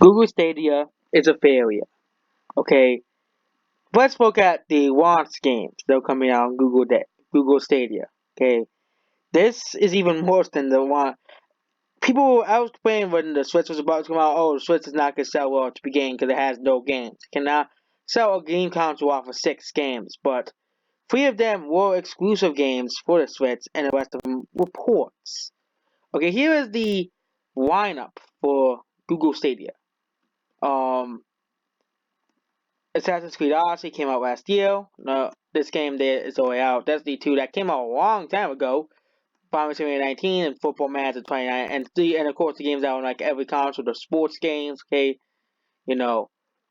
Google Stadia is a failure. Okay, let's look at the launch games that are coming out on Google Stadia. Okay, this is even worse than the one. People, I was playing when the Switch was about to come out. Oh, the Switch is not gonna sell well to begin because it has no games. It cannot sell a game console off of 6 games, but three of them were exclusive games for the Switch, and the rest of them were ports. Okay, here is the lineup for Google Stadia. Um, Assassin's Creed Odyssey came out last year. No, this game there is already out. Destiny 2 that came out a long time ago. Final Fantasy 19 and Football Manager 29 and of course the games out on like every console, the sports games. Okay, you know,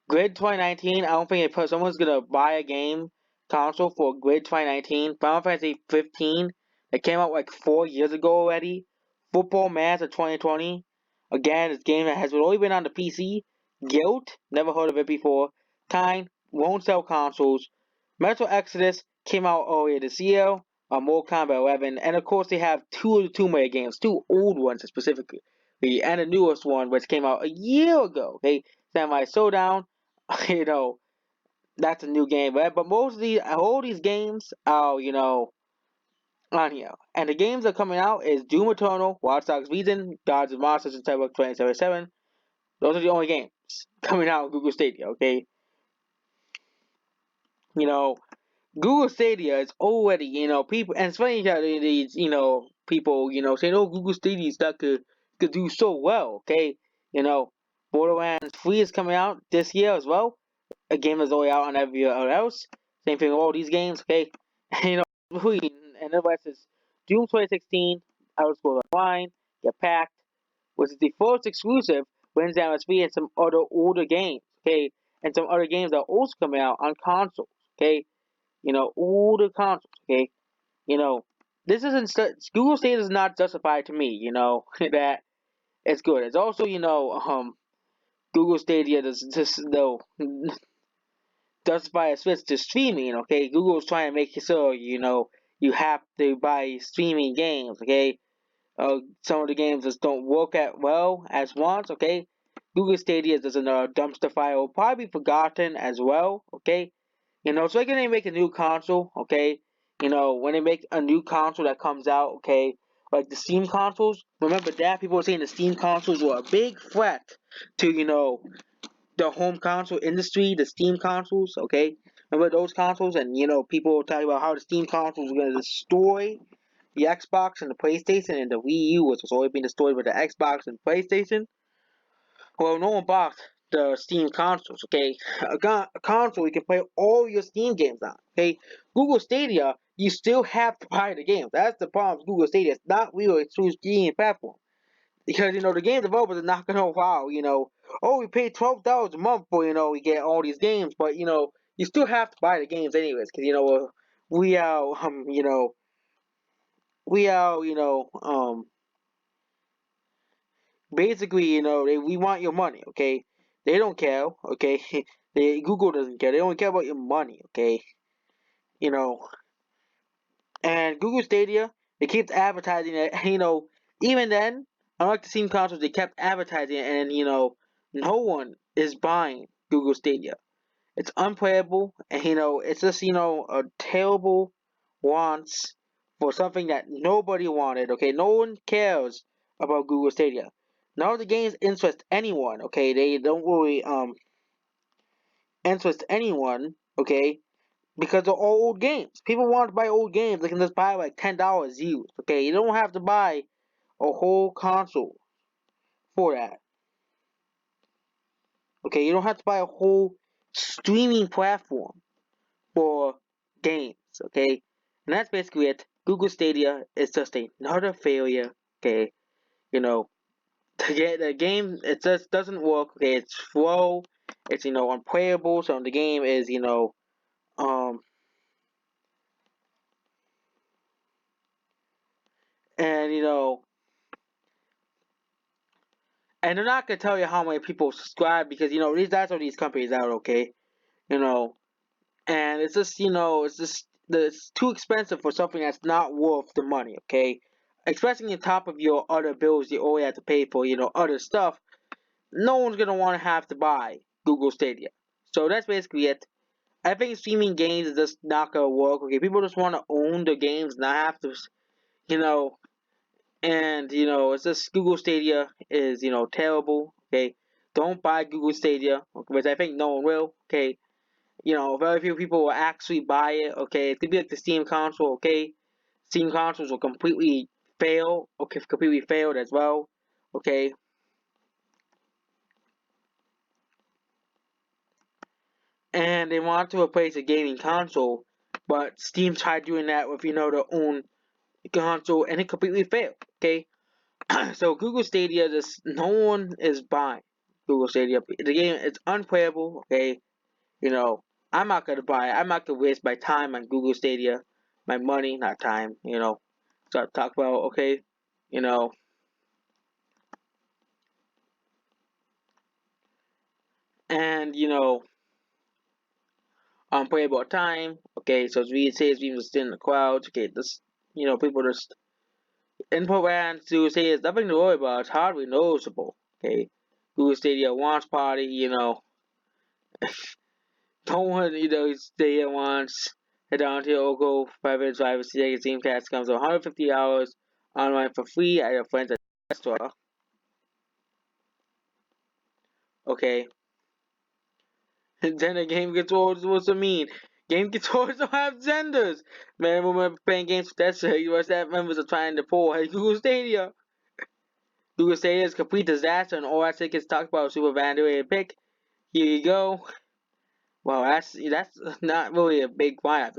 Grid 2019. I don't think someone's gonna buy a game console for Grid 2019. Final Fantasy 15 that came out like 4 years ago already. Football Manager 2020. Again, this game that has only been on the PC. Guilt, never heard of it before. Kind, won't sell consoles. Metro Exodus came out earlier this year. Mortal Kombat 11, and of course they have two of the Tomb Raider games, two old ones specifically, and the newest one which came out a year ago. They Samurai Showdown, you know, that's a new game, right? But most of these, all these games are, on here. And the games that are coming out is Doom Eternal, Watch Dogs Legion, Gods and Monsters, and Cyberpunk 2077. Those are the only games coming out on Google Stadia, okay? You know, Google Stadia is already, people, and it's funny that these, people, saying, oh, Google Stadia is not could do so well, okay? You know, Borderlands 3 is coming out this year as well. A game is already out on everywhere else. Same thing with all these games, okay? And the rest is Doom 2016, Outer Scrolls Online, Get Packed, which is the first exclusive, Wednesday MSV, and some other older games, okay? And some other games that are also coming out on consoles, okay? Older consoles, okay? You know, this isn't, Google Stadia does not justify to me, that it's good. It's also, Google Stadia does just, justify a switch to streaming, okay? Google's trying to make it so, you have to buy streaming games, okay? Some of the games just don't work at well as once, okay? Google Stadia is another dumpster fire, will probably be forgotten as well, okay? So when they make a new console, okay? When they make a new console that comes out, okay? Like the Steam consoles, remember that? People were saying the Steam consoles were a big threat to, the home console industry, the Steam consoles, okay? Remember those consoles? And, people were talking about how the Steam consoles were going to destroy the Xbox and the PlayStation and the Wii U, which was already being destroyed with the Xbox and PlayStation. Well, no one bought the Steam consoles, okay? A console you can play all your Steam games on, okay? Google Stadia, you still have to buy the games. That's the problem with Google Stadia. It's not really a true Steam platform. Because, the game developers are not gonna wow, oh, we pay $12 a month for, we get all these games, but, you still have to buy the games anyways, because, we are, we are, basically, we want your money, okay? They don't care, okay? Google doesn't care. They only care about your money, okay? You know, and Google Stadia, they keep advertising it, even then, unlike the Steam consoles, they kept advertising it, and, no one is buying Google Stadia. It's unplayable, and, it's just, a terrible wants for something that nobody wanted, okay? No one cares about Google Stadia. None of the games interest anyone, okay? They don't really, interest anyone, okay? Because they're all old games. People want to buy old games, they can just buy like $10 used, okay? You don't have to buy a whole console for that, okay? You don't have to buy a whole streaming platform for games, okay? And that's basically it. Google Stadia is just another failure, okay? You know, the game, it just doesn't work, okay? It's slow, it's, unplayable, so the game is, um, and, and they're not gonna tell you how many people subscribe because, that's what these companies are, okay? You know, and it's just, it's too expensive for something that's not worth the money, okay? Especially on top of your other bills you always have to pay for, other stuff. no one's gonna want to have to buy Google Stadia. So that's basically it. I think streaming games is just not gonna work. Okay, people just want to own the games, not have to, you know, and it's just Google Stadia is terrible. Okay, don't buy Google Stadia, which I think no one will. Okay, very few people will actually buy it. Okay, it's gonna be like the Steam console. Okay, Steam consoles will completely fail. Okay, completely failed as well. Okay, and they want to replace a gaming console, but Steam tried doing that with their own console, and it completely failed. Okay, so Google Stadia, just no one is buying Google Stadia. The game is unplayable. Okay, I'm not gonna buy it. I'm not gonna waste my time on Google Stadia, my money, not time. Start talk about okay, you know, and unplayable time. Okay, so it's really says people still in the crowd. Okay, this people just input and to say it's nothing to worry about. It's hardly noticeable. Okay, Google Stadia launch party. Don't want stay at once. Head down to local 5 minutes drive. See Steam Cast comes to 150 hours online for free at your friends at the store. Okay, and then the game controllers, what's it mean? Game controllers don't have genders. Man, when we're playing games with that shit, your staff members are trying to pull. Hey, Google Stadia. Google Stadia is a complete disaster, and all I think is talk about super evaluated pick. Here you go. Well, that's not really a big lineup.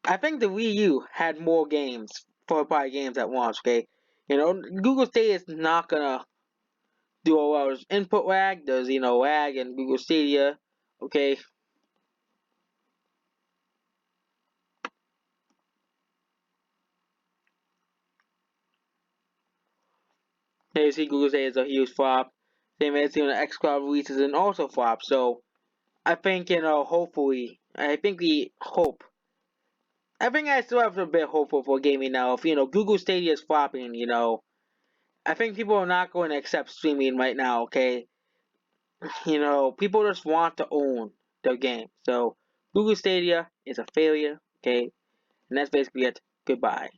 I think the Wii U had more games, 4 party games at once. Okay, Google Stadia is not gonna do a well. There's input lag. There's lag in Google Stadia. Okay, here you see Google Stadia is a huge flop. Same as the xCloud releases and also flop. So I think hopefully, I think we hope. I think I still have a bit hopeful for gaming now. If Google Stadia is flopping, I think people are not going to accept streaming right now. Okay, people just want to own their game. So Google Stadia is a failure. Okay, and that's basically it. Goodbye.